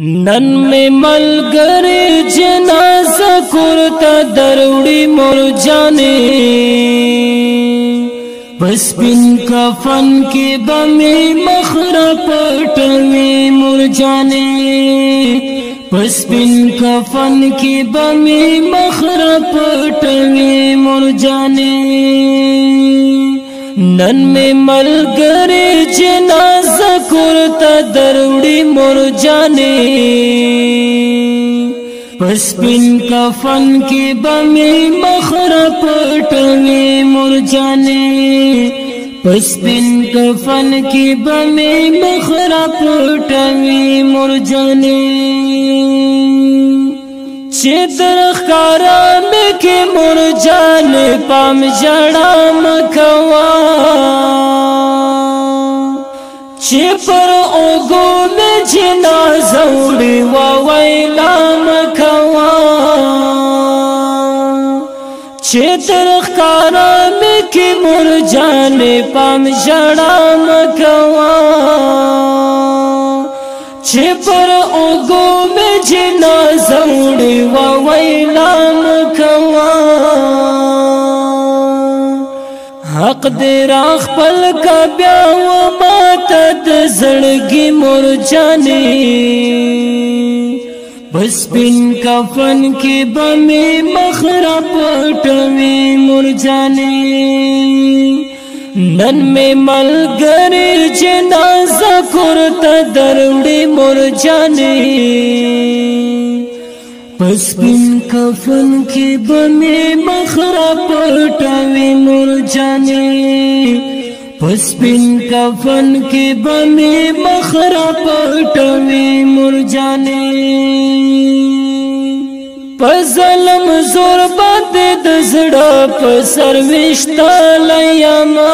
नन में मलगरे जनाजा कुर्ता दरुड़ी मोर जाने बस बिन कफन के बमे मखरा पटवे मोर जाने बस बिन कफन के बमे मखरा पटवे मोर जाने नन में मलगरे जनाजा कुर्ता दरुड़ी मोर जाने बस बिन कफन के बमे मखरा पटवे मोर जाने बस बिन कफन के बमे मखरा पटवे मोर जाने चित्रकारा में के मोर जाने पाम जड़ा मखवा चिपर ओगो में जिना जौड़ी वावैला मखवा चित्रकारा में के मोर जाने पाम जड़ा मखवा चिपर ओगो में जिना जौड़ी वावैला मखवा हक दे राख पल का ब्याव मातद जड़गी मोर जाने बस बिन कफन के बमे मखरा पटवे मोर जाने नन में मलगरे जनाजा कुर्ता दरुड़ी मोर जाने बस बिन कफन के बमे मखरा पटवे मोर जाने बस बिन कफन के बमे मखरा पटवे मोर जाने पजलम जोर बद दजड़ा पसर विश्ता लयमा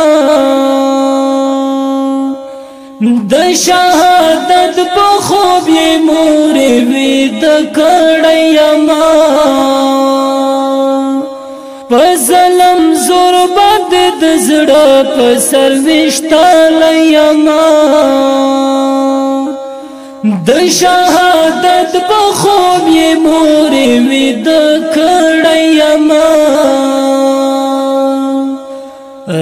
द शहादत बखूब ये मोरे वीर कड़यमा पजलम जोर बद दजड़ा पसर विश्ता लयमा द शहादत बखूब ये मोरे वीर कड़यमा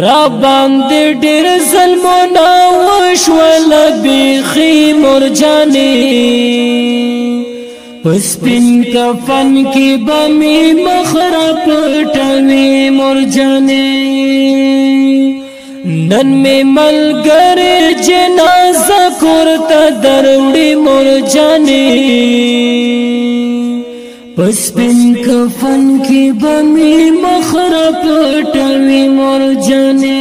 राबाम दे डेर ज़ल्मोना वशवला बेखी मोर जाने बस बिन कफन के बमे मखरा पटवे मोर जाने नन में मलगरे जनाजा कुर्ता दरुड़ी मोर जाने बस बिन कफन के बमे मखरा पटवे मोर जाने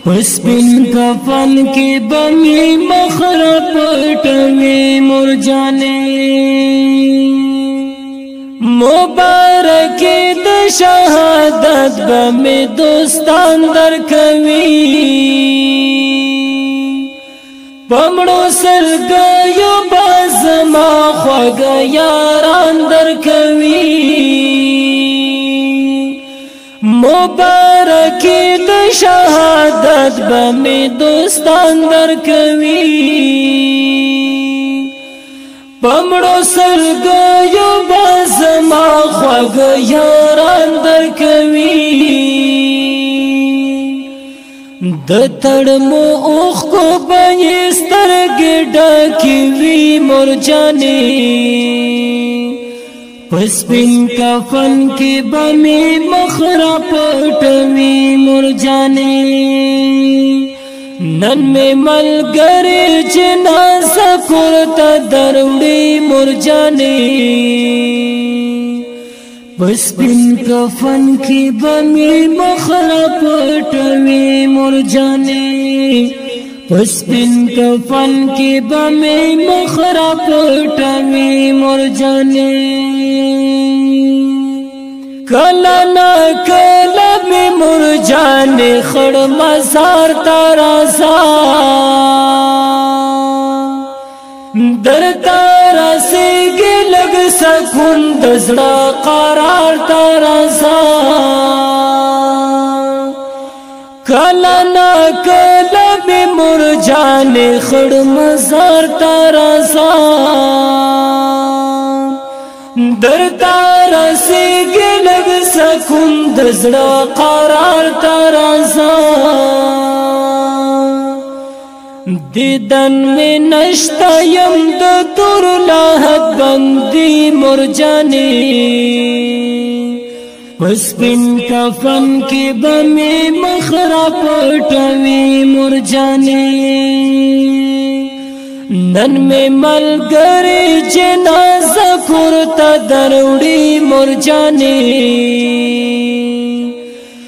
बस बिन कफन के बमे मखरा पटवे मोर जाने मुबारक द शहादत बमे दोस्तान दर कवी बमड़ो सर गयो बाजमा ख्वाग यारान दर कवी मुबारक द शहादत बमे दोस्तान दर कवी बमड़ो सर गयो बाजमा ख्वाग यारान दर कवी द तड़मो ओख को बयस्तर गिडा की मोर जाने बस बिन कफन के बमे मखरा पटवे मोर जाने नन में मलगरे जनाजा कुर्ता दरुड़ी मोर जाने बस बिन कफन के बमे मखरा पटवे मोर जाने बस बिन कफन के बमे मखरा पटवे मोर जाने कला ना कला में मोर जाने खड़ मजार तारा सा दर तारा से गे लग सकून दसड़ा करार तारा सा کلا نا کلا می مرجان خړ مزار ترازا درتا رسیږي لږ سکون د زړه قرار ترازا دیدن میں نشتا یم د تور لاحت بندی مرجانی پسپن کفن کی بمی مخرا پټوی مرجانی نن میں ملګری جنازه پورته دروړي مرجانی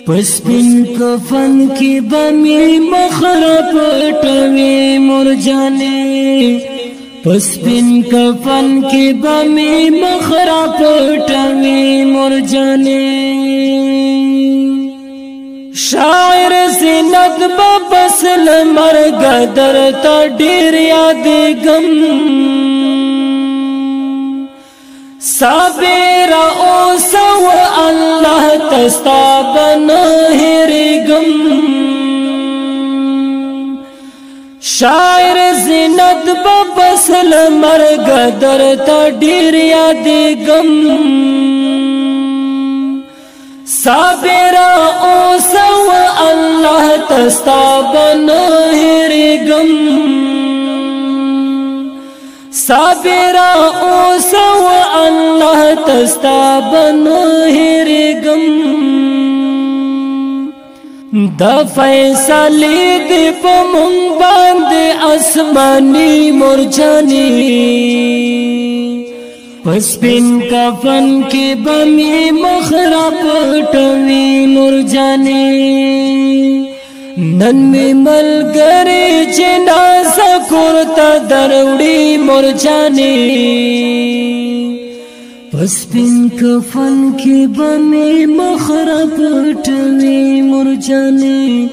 پسپن کفن کی بمی مخرا پټوی مرجانی پسپن کفن کی بمی مخرا پټوی مرجانی شاعر زینت بسل مرګ درته ډیر یادګم صابر اوسه و الله تستا بنه هرګم شاعر زینت بسل مرګ درته ډیر یادګم صابر اوسه و الله تستا بنه هرګم صابر اوسه و الله تستا بنه هرګم دا فیصله دی په مونږ باندې آسمانی مرجانی پسپن کفن کی بمی مخرا پټوی مرجانی نن می ملګری جنازه کورته دروړي مرجانی پسپن کفن کی بمی مخرا پټوی مرجانی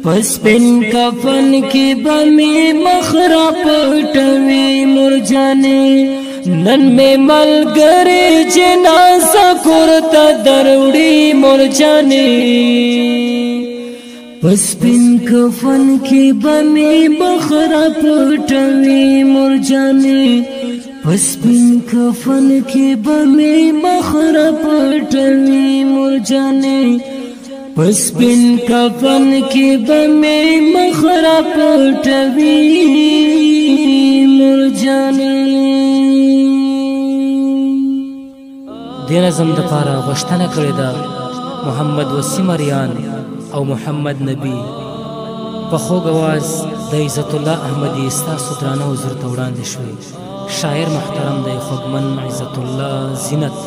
پسپن کفن کی بمی مخرا پټوی مرجانی نن میں ملګری جنازه کورته دروړي مرجانی پسپن کفن کی بمی مخرا پټوی مرجانی پسپن کفن کی بمی مخرا پټوی مرجانی پسپن کفن کی بمی مخرا پټوی مرجانی د نظم د پاره غوښتنه کړې ده محمد وسیم اریان او محمد نبی په خوږ اواز د عزت الله احمدي ستاسو درانه حضور ته وړاندې شوې شاعر محترم دی خوږمن عزت الله زینت